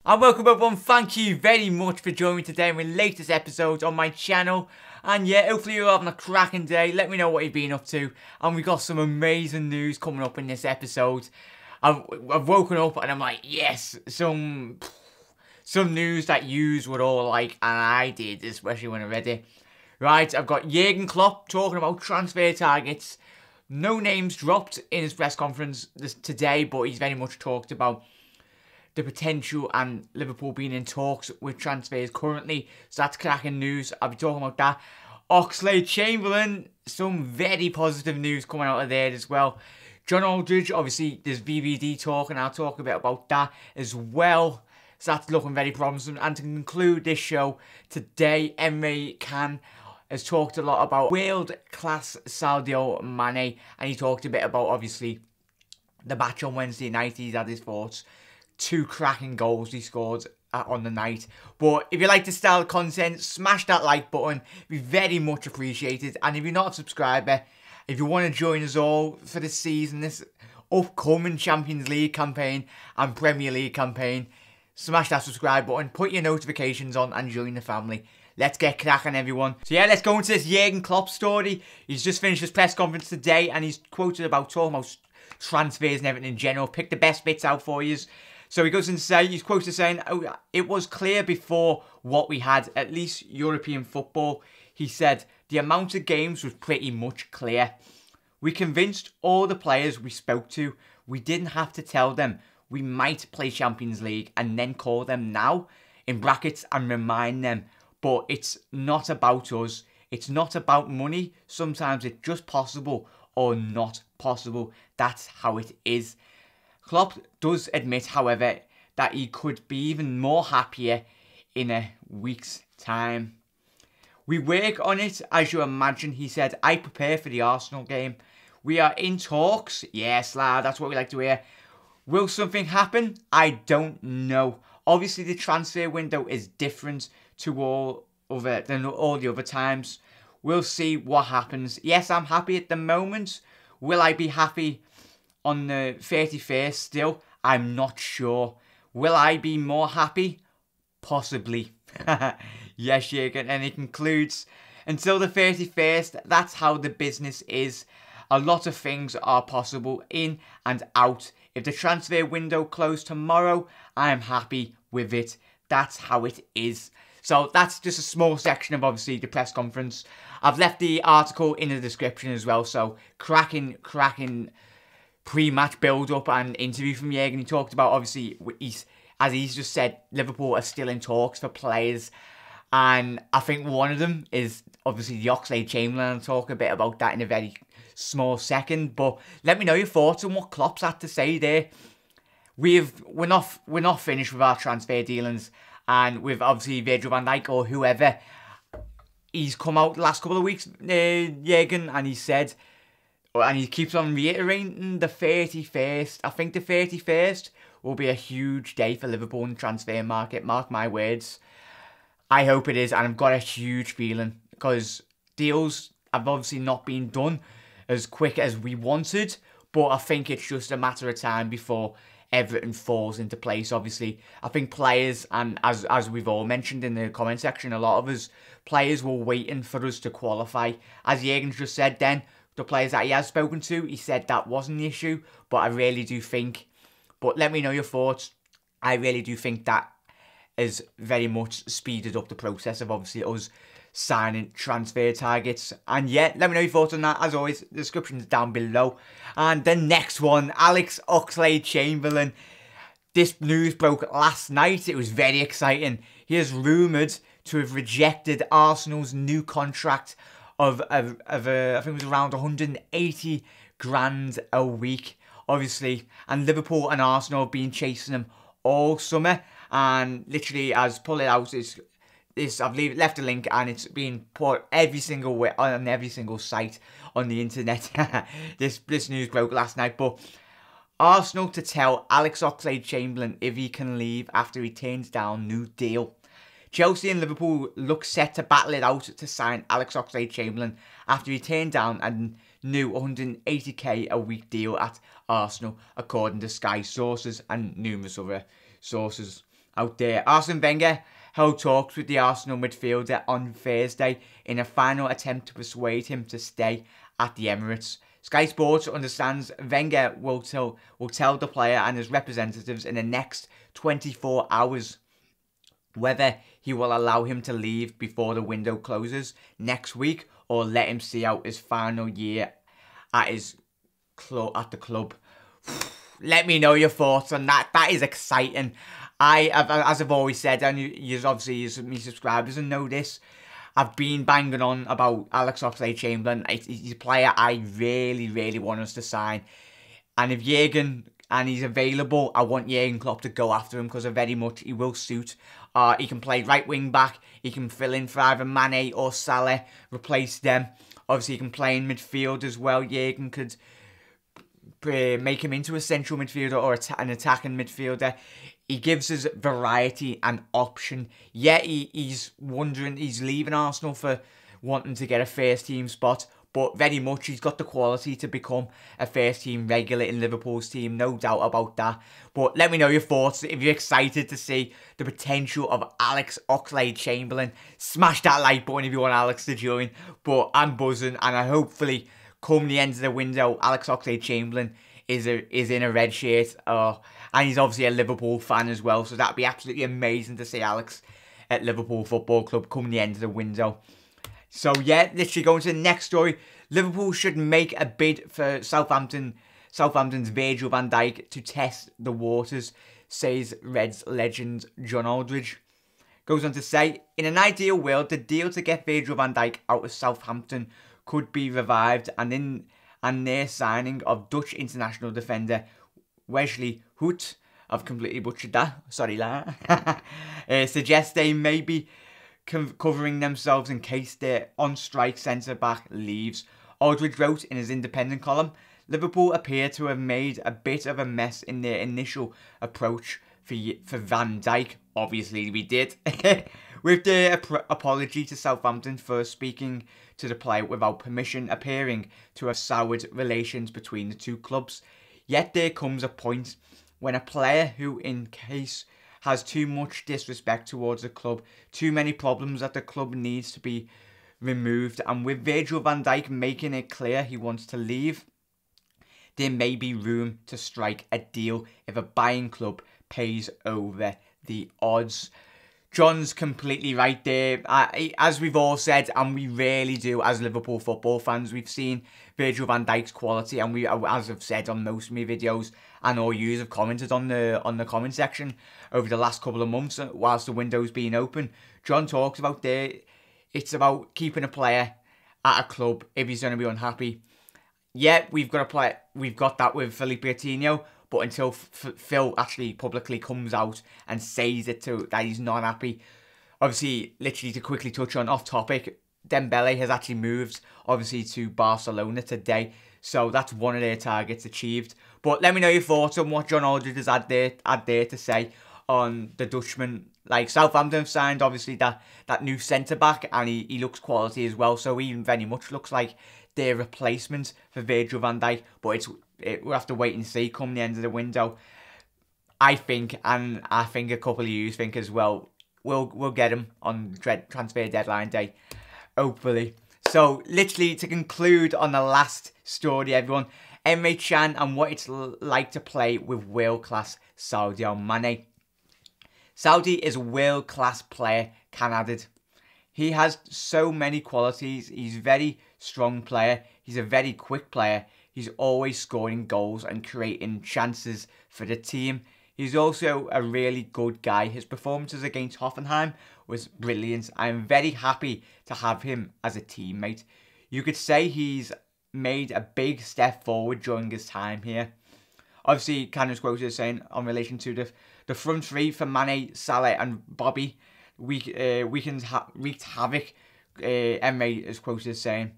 And welcome everyone, thank you very much for joining me today in my latest episode on my channel. And yeah, hopefully you're having a cracking day. Let me know what you've been up to. And we've got some amazing news coming up in this episode. I've woken up and I'm like, yes, some news that yous would all like, and I did, especially when I read it. Right, I've got Jurgen Klopp talking about transfer targets. No names dropped in his press conference today, but he's very much talked about the potential and Liverpool being in talks with transfers currently. So that's cracking news. I'll be talking about that. Oxlade-Chamberlain, some very positive news coming out of there as well. John Aldridge, obviously there's VVD talk, and I'll talk a bit about that as well. So that's looking very promising. And to conclude this show today, Emre has talked a lot about world-class Sadio Mane, and he talked a bit about, obviously, the match on Wednesday night. He's had his thoughts. 2 cracking goals he scored on the night. But if you like this style of content, smash that like button. It'd be very much appreciated. And if you're not a subscriber, if you want to join us all for this season, this upcoming Champions League campaign and Premier League campaign, smash that subscribe button, put your notifications on and join the family. Let's get cracking, everyone. So yeah, let's go into this Jurgen Klopp story. He's just finished his press conference today and he's quoted about talking about transfers and everything in general. Pick the best bits out for you. So he goes on to say, he's quoted saying, "Oh, it was clear before what we had, at least European football." He said, "The amount of games was pretty much clear. We convinced all the players we spoke to. We didn't have to tell them we might play Champions League and then call them now, in brackets, and remind them. But it's not about us. It's not about money. Sometimes it's just possible or not possible. That's how it is." Klopp does admit, however, that he could be even more happier in a week's time. "We work on it, as you imagine," he said. "I prepare for the Arsenal game. We are in talks." Yes, lad, that's what we like to hear. "Will something happen? I don't know. Obviously, the transfer window is different to all the other times. We'll see what happens. Yes, I'm happy at the moment. Will I be happy on the 31st still? I'm not sure. Will I be more happy? Possibly." Yes, Jurgen. And he concludes, "Until the 31st, that's how the business is. A lot of things are possible in and out. If the transfer window closed tomorrow, I'm happy with it. That's how it is." So that's just a small section of, obviously, the press conference. I've left the article in the description as well. So cracking pre-match build-up and interview from Jurgen. He talked about, obviously, as he's just said, Liverpool are still in talks for players. And I think one of them is, obviously, the Oxlade-Chamberlain. I'll talk a bit about that in a very small second. But let me know your thoughts on what Klopp's had to say there. We're not finished with our transfer dealings. And with, obviously, Y.N.W.A or whoever, he's come out the last couple of weeks, Jurgen, and he said, and he keeps on reiterating the 31st. I think the 31st will be a huge day for Liverpool in the transfer market. Mark my words. I hope it is, and I've got a huge feeling, because deals have obviously not been done as quick as we wanted, but I think it's just a matter of time before everything falls into place. Obviously, I think players, and as we've all mentioned in the comment section, a lot of us, players were waiting for us to qualify. As Jurgen's just said then, the players that he has spoken to, he said that wasn't the issue, but I really do think, but let me know your thoughts, I really do think that has very much speeded up the process of, obviously, us signing transfer targets. And yeah, let me know your thoughts on that. As always, the description's down below. And the next one, Alex Oxlade-Chamberlain. This news broke last night. It was very exciting. He is rumoured to have rejected Arsenal's new contract of I think it was around 180 grand a week, obviously. And Liverpool and Arsenal have been chasing him all summer. And literally, as pull it out, I've left a link, and it's been put every single way on every single site on the internet. This news broke last night, but Arsenal to tell Alex Oxlade-Chamberlain if he can leave after he turns down new deal. Chelsea and Liverpool look set to battle it out to sign Alex Oxlade-Chamberlain after he turned down a new 180k a week deal at Arsenal, according to Sky sources and numerous other sources. out there. Arsene Wenger held talks with the Arsenal midfielder on Thursday in a final attempt to persuade him to stay at the Emirates. Sky Sports understands Wenger will tell the player and his representatives in the next 24 hours whether he will allow him to leave before the window closes next week or let him see out his final year at the club. Let me know your thoughts on that. That is exciting. As I've always said, and you obviously, me subscribers and know this, I've been banging on about Alex Oxlade-Chamberlain. He's a player I really, really want us to sign. And if he's available, I want Jurgen Klopp to go after him because he will suit. He can play right wing back. He can fill in for either Mane or Salah, replace them. Obviously, he can play in midfield as well. Jurgen could make him into a central midfielder or an attacking midfielder. He gives us variety and option. Yet he's leaving Arsenal for wanting to get a first team spot. But very much he's got the quality to become a first team regular in Liverpool's team. No doubt about that. But let me know your thoughts. If you're excited to see the potential of Alex Oxlade-Chamberlain, smash that like button if you want Alex to join. But I'm buzzing, and I hopefully come the end of the window, Alex Oxlade-Chamberlain is in a red shirt. And he's obviously a Liverpool fan as well. So that'd be absolutely amazing to see Alex at Liverpool Football Club come the end of the window. So yeah, literally going to the next story. Liverpool should make a bid for Southampton's Virgil van Dijk to test the waters, says Reds legend John Aldridge. Goes on to say, in an ideal world, the deal to get Virgil van Dijk out of Southampton could be revived, and their signing of Dutch international defender Wesley Hoet, I've completely butchered that, sorry lad, suggests they may be covering themselves in case their on-strike centre-back leaves. Aldridge wrote in his independent column, Liverpool appear to have made a bit of a mess in their initial approach for Van Dijk. Obviously we did. With their apology to Southampton for speaking to the player without permission, appearing to have soured relations between the two clubs. Yet there comes a point when a player who, in case, has too much disrespect towards the club, too many problems that the club needs to be removed, and with Virgil van Dijk making it clear he wants to leave, there may be room to strike a deal if a buying club pays over the odds. John's completely right there. As we've all said, and we really do as Liverpool football fans, we've seen Virgil van Dijk's quality, and as I've said on most of my videos, and all you have commented on the comment section over the last couple of months whilst the window's been open. John talks about there, it's about keeping a player at a club if he's going to be unhappy. Yeah, we've got that with Felipe Coutinho, but until Phil actually publicly comes out and says that he's not happy. Obviously, literally to quickly touch on off topic, Dembele has actually moved, obviously, to Barcelona today. So that's one of their targets achieved. But let me know your thoughts on what John Aldridge has had there to say on the Dutchman. Like, Southampton have signed, obviously, that new centre-back, and he looks quality as well. So he very much looks like their replacement for Virgil van Dijk. But we'll have to wait and see come the end of the window. I think, and I think a couple of you think as well, we'll get him on transfer deadline day, hopefully. So, literally, to conclude on the last story, everyone, Emre and what it's like to play with world-class Sadio Mane. Saudi is a world-class player, Can added. He has so many qualities. He's a very strong player. He's a very quick player. He's always scoring goals and creating chances for the team. He's also a really good guy. His performances against Hoffenheim was brilliant. I'm very happy to have him as a teammate. You could say he's made a big step forward during his time here. Obviously, Canon's quote is saying on relation to the front three for Mane, Salah and Bobby, wreaked havoc. Emre is quoted as saying,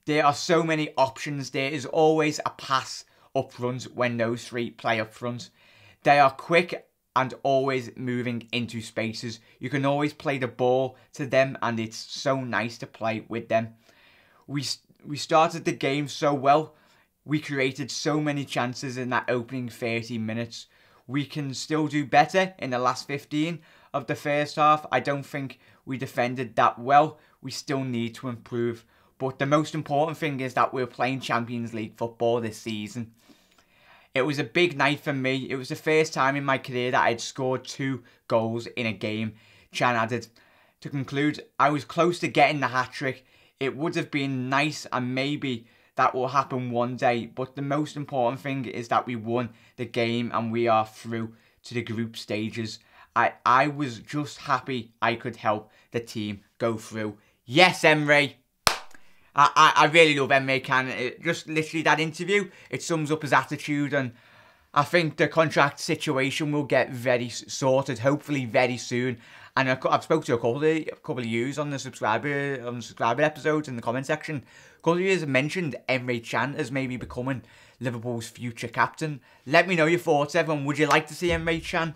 there are so many options. There is always a pass up front when those three play up front. They are quick and always moving into spaces. You can always play the ball to them, and it's so nice to play with them. We started the game so well. We created so many chances in that opening 30 minutes. we can still do better in the last 15 of the first half. I don't think we defended that well. We still need to improve. But the most important thing is that we're playing Champions League football this season. It was a big night for me. It was the first time in my career that I'd scored 2 goals in a game. Chan added. To conclude, I was close to getting the hat-trick. It would have been nice, and maybe that will happen one day. But the most important thing is that we won the game and we are through to the group stages. I was just happy I could help the team go through. Yes, Emre. I really love Emre Can. Just literally that interview, it sums up his attitude, and I think the contract situation will get very sorted, hopefully very soon. And I've spoken to a couple of yous on the subscriber episodes in the comment section. A couple of yous have mentioned Emre Can as maybe becoming Liverpool's future captain. Let me know your thoughts, everyone. Would you like to see Emre Can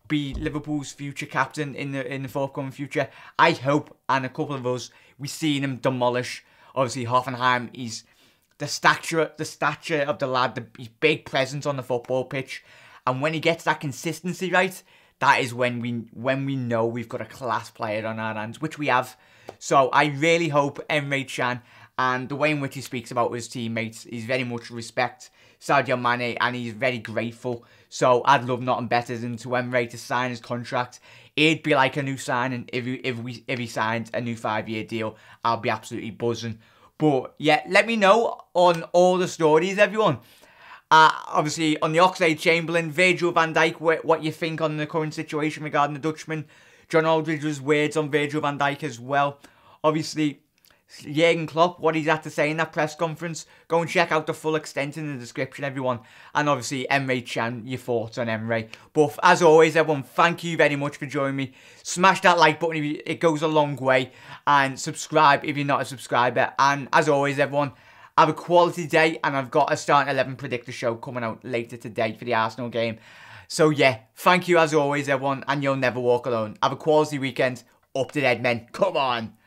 be Liverpool's future captain in the forthcoming future? I hope, and a couple of us, we've seen him demolish. Obviously, Hoffenheim. He's the stature of the lad. His big presence on the football pitch, and when he gets that consistency right, that is when we know we've got a class player on our hands, which we have. So I really hope Emre Can, and the way in which he speaks about his teammates, he's very much respect Sadio Mane, and he's very grateful. So I'd love nothing better than to Emre to sign his contract. It'd be like a new signing if he signed a new 5-year deal. I'll be absolutely buzzing. But yeah, let me know on all the stories, everyone. Obviously, on the Oxlade-Chamberlain, Virgil van Dijk, what you think on the current situation regarding the Dutchman. John Aldridge's words on Virgil van Dijk as well. Obviously, Jurgen Klopp, what he's had to say in that press conference. Go and check out the full extent in the description, everyone. And obviously, Emre Can, your thoughts on Emre. But as always, everyone, thank you very much for joining me. Smash that like button, it goes a long way. And subscribe if you're not a subscriber. And as always, everyone, have a quality day. And I've got a starting 11 predictor show coming out later today for the Arsenal game. So yeah, thank you as always, everyone. And you'll never walk alone. Have a quality weekend. Up to dead men. Come on.